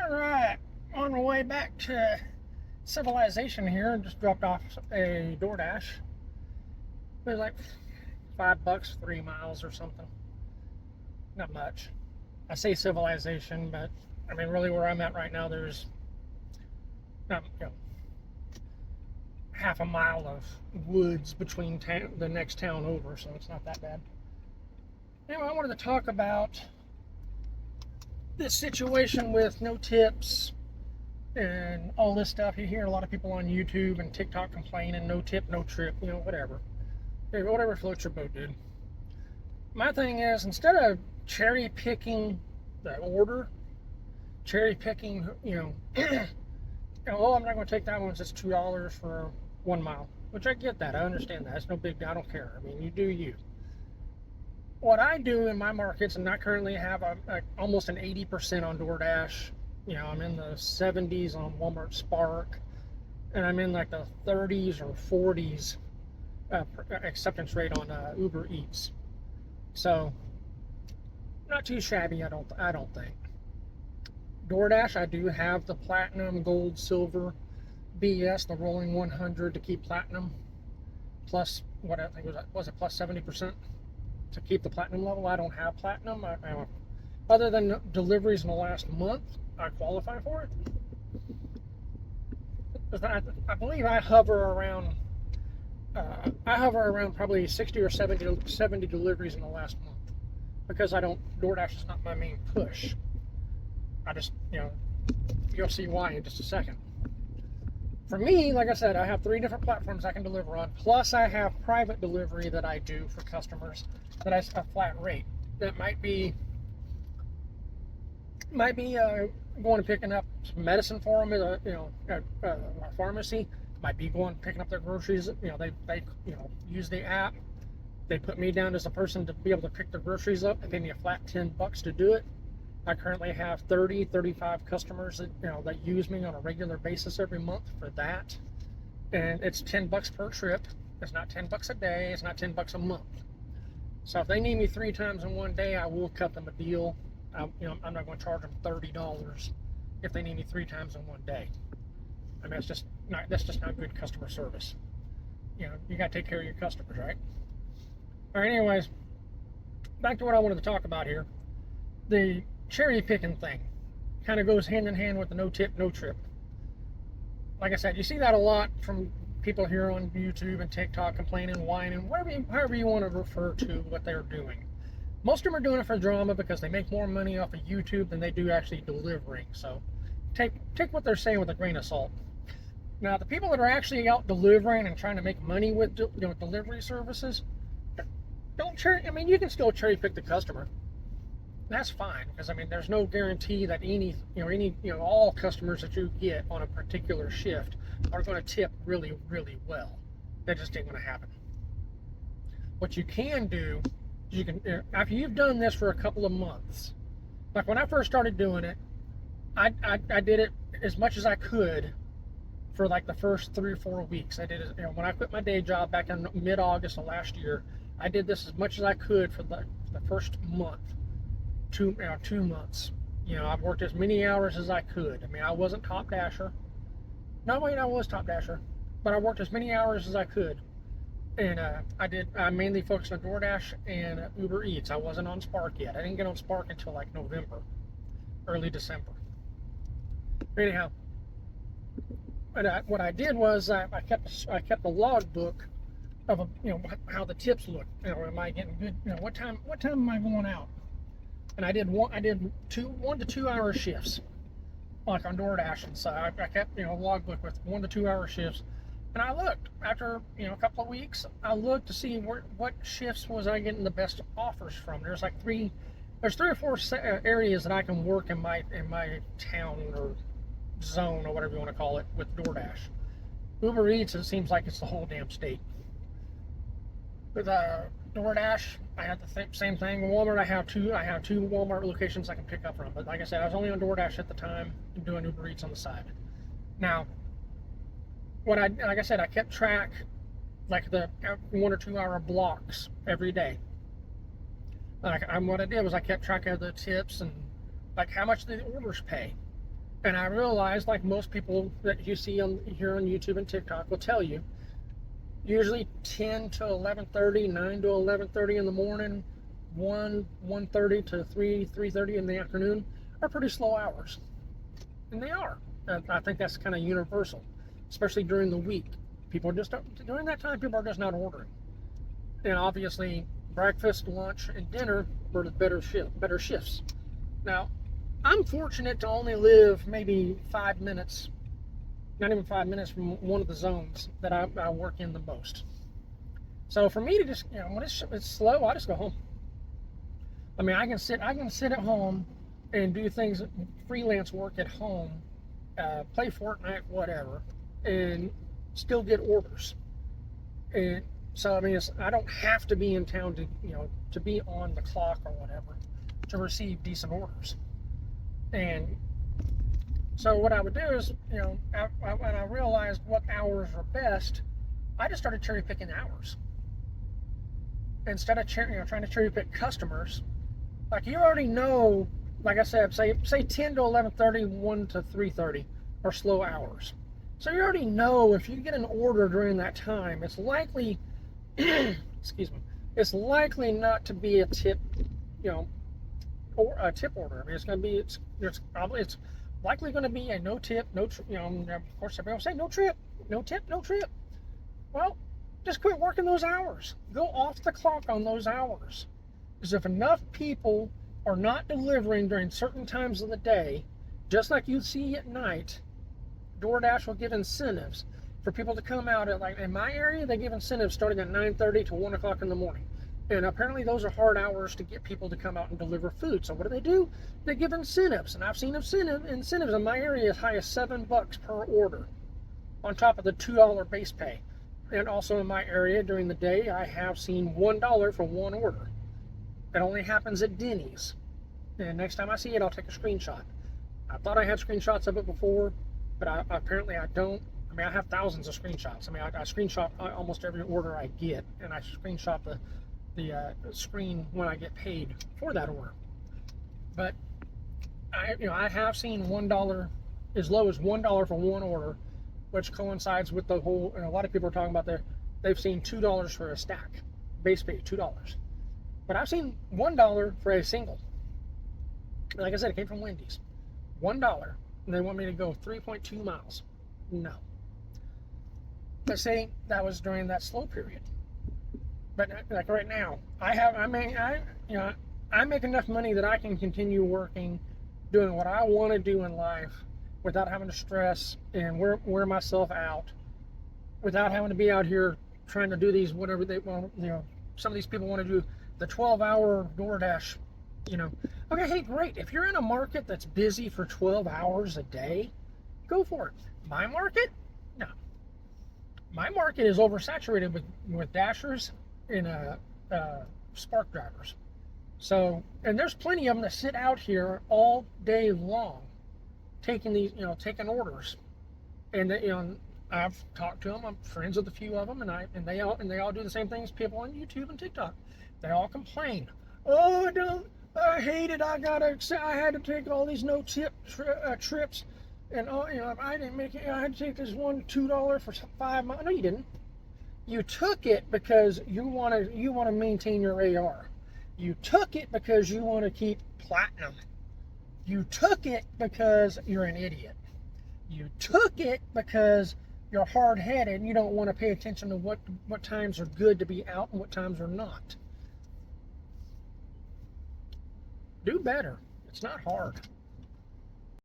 All right, on the way back to civilization here, just dropped off a DoorDash. It was like $5, 3 miles or something. Not much. I say civilization, but I mean, really, where I'm at right now, there's not, half a mile of woods between the next town over, so it's not that bad. Anyway, I wanted to talk about this situation with no tips and all this stuff. You hear a lot of people on YouTube and TikTok complaining, no tip, no trip, whatever. Whatever floats your boat, dude. My thing is, instead of cherry picking the order, cherry picking, oh, I'm not going to take that one since it's $2 for 1 mile, which I get that. I understand that. It's no big deal. I don't care. I mean, you do you. What I do in my markets, and I currently have almost an 80% on DoorDash. I'm in the 70s on Walmart Spark, and I'm in like the 30s or 40s acceptance rate on Uber Eats. So, not too shabby, I don't think. DoorDash, I do have the platinum, gold, silver, BS, the rolling 100 to keep platinum, plus what I think was it plus 70% to keep the platinum level. I don't have platinum. Other than deliveries in the last month, I qualify for it. I believe I hover around probably 60 or 70 deliveries in the last month, because DoorDash is not my main push. I just, you'll see why in just a second. For me, like I said, I have 3 different platforms I can deliver on, plus I have private delivery that I do for customers that I a flat rate. That might be going and picking up some medicine for them at a pharmacy. Might be going picking up their groceries. They use the app. They put me down as a person to be able to pick their groceries up. They pay me a flat $10 to do it. I currently have 35 customers that use me on a regular basis every month for that. And it's $10 per trip. It's not $10 a day. It's not $10 a month. So if they need me 3 times in one day, I will cut them a deal. I'm not going to charge them $30 if they need me 3 times in one day. I mean, that's just not good customer service. You got to take care of your customers, right? All right, anyways, back to what I wanted to talk about here. The cherry picking thing kind of goes hand in hand with the no tip, no trip. Like I said, you see that a lot from people here on YouTube and TikTok complaining, whining, however you want to refer to what they're doing. Most of them are doing it for drama because they make more money off of YouTube than they do actually delivering. So take what they're saying with a grain of salt. Now, the people that are actually out delivering and trying to make money with delivery services, you can still cherry pick the customer. That's fine, because there's no guarantee that all customers that you get on a particular shift are going to tip really, really well. That just ain't going to happen. What you can do, after you've done this for a couple of months, like when I first started doing it, I did it as much as I could for like the first 3 or 4 weeks. I did it, when I quit my day job back in mid-August of last year. I did this as much as I could for the first month. 2 months. I've worked as many hours as I could. I wasn't top dasher. No, wait, I was top dasher, but I worked as many hours as I could. And I mainly focused on DoorDash and Uber Eats. I wasn't on Spark yet. I didn't get on Spark until like November, early December. Anyhow, what I did was I kept a logbook of how the tips look. Am I getting good? What time am I going out? And I did 1 to 2 hour shifts, like on DoorDash, and so I kept a logbook with 1 to 2 hour shifts. And I looked after a couple of weeks. I looked to see what shifts was I getting the best offers from. There's 3 or 4 areas that I can work in my town or zone or whatever you want to call it with DoorDash. Uber Eats, it seems like it's the whole damn state. With DoorDash, I have the same thing. Walmart, I have two Walmart locations I can pick up from. But like I said, I was only on DoorDash at the time and doing Uber Eats on the side. Now, like I said, I kept track, like the 1 or 2 hour blocks every day. What I did was I kept track of the tips and like how much the orders pay. And I realized, like most people that you see here on YouTube and TikTok will tell you, usually 10 to 11:30, 9 to 11:30 in the morning, 1:30 to 3:30 in the afternoon are pretty slow hours. And they are. I think that's kind of universal, especially during the week. People just during that time, people are just not ordering. And obviously, breakfast, lunch, and dinner were the better shifts. Now, I'm fortunate to only live maybe 5 minutes, not even 5 minutes from one of the zones that I work in the most. So for me to just, when it's slow, I just go home. I mean, I can sit at home and do things, freelance work at home, play Fortnite, whatever, and still get orders. And so I mean, I don't have to be in town to be on the clock or whatever to receive decent orders. And so what I would do is, when I realized what hours were best, I just started cherry picking hours instead of trying to cherry pick customers. Like you already know, like I said, say 10 to 11:30, 1 to 3:30 are slow hours. So you already know if you get an order during that time, it's likely, excuse me, it's likely not to be a tip, or a tip order. I mean, it's likely going to be a no tip, of course everybody will say no trip, no tip, no trip. Well, just quit working those hours. Go off the clock on those hours. Because if enough people are not delivering during certain times of the day, just like you see at night, DoorDash will give incentives for people to come out at, like in my area, they give incentives starting at 9:30 to 1 o'clock in the morning. And apparently those are hard hours to get people to come out and deliver food. So what do? They give incentives. And I've seen incentives in my area as high as $7 per order on top of the $2 base pay. And also in my area during the day, I have seen $1 for one order. It only happens at Denny's. And next time I see it, I'll take a screenshot. I thought I had screenshots of it before, but apparently I don't. I mean, I have thousands of screenshots. I mean, I screenshot almost every order I get, and I screenshot the screen when I get paid for that order. But I have seen $1, as low as $1 for one order, which coincides with the whole. A lot of people are talking about they've seen $2 for a stack, base pay $2. But I've seen $1 for a single. Like I said, it came from Wendy's. $1, and they want me to go 3.2 miles. No. But say that was during that slow period. But like right now, I make enough money that I can continue working, doing what I want to do in life, without having to stress and wear myself out, without having to be out here trying to do these whatever they want. Some of these people want to do the 12-hour DoorDash. Okay, hey, great. If you're in a market that's busy for 12 hours a day, go for it. My market? No. My market is oversaturated with dashers and spark drivers. So, and there's plenty of them that sit out here all day long, taking orders. And I've talked to them. I'm friends with a few of them, and they all do the same things. People on YouTube and TikTok, they all complain. Oh, I hate it. I had to take all these no tip trips, and I didn't make it. I had to take this one $2 for 5 miles. No, you didn't. You took it because you want to maintain your AR. You took it because you want to keep platinum. You took it because you're an idiot. You took it because you're hard-headed and you don't want to pay attention to what times are good to be out and what times are not. Do better. It's not hard.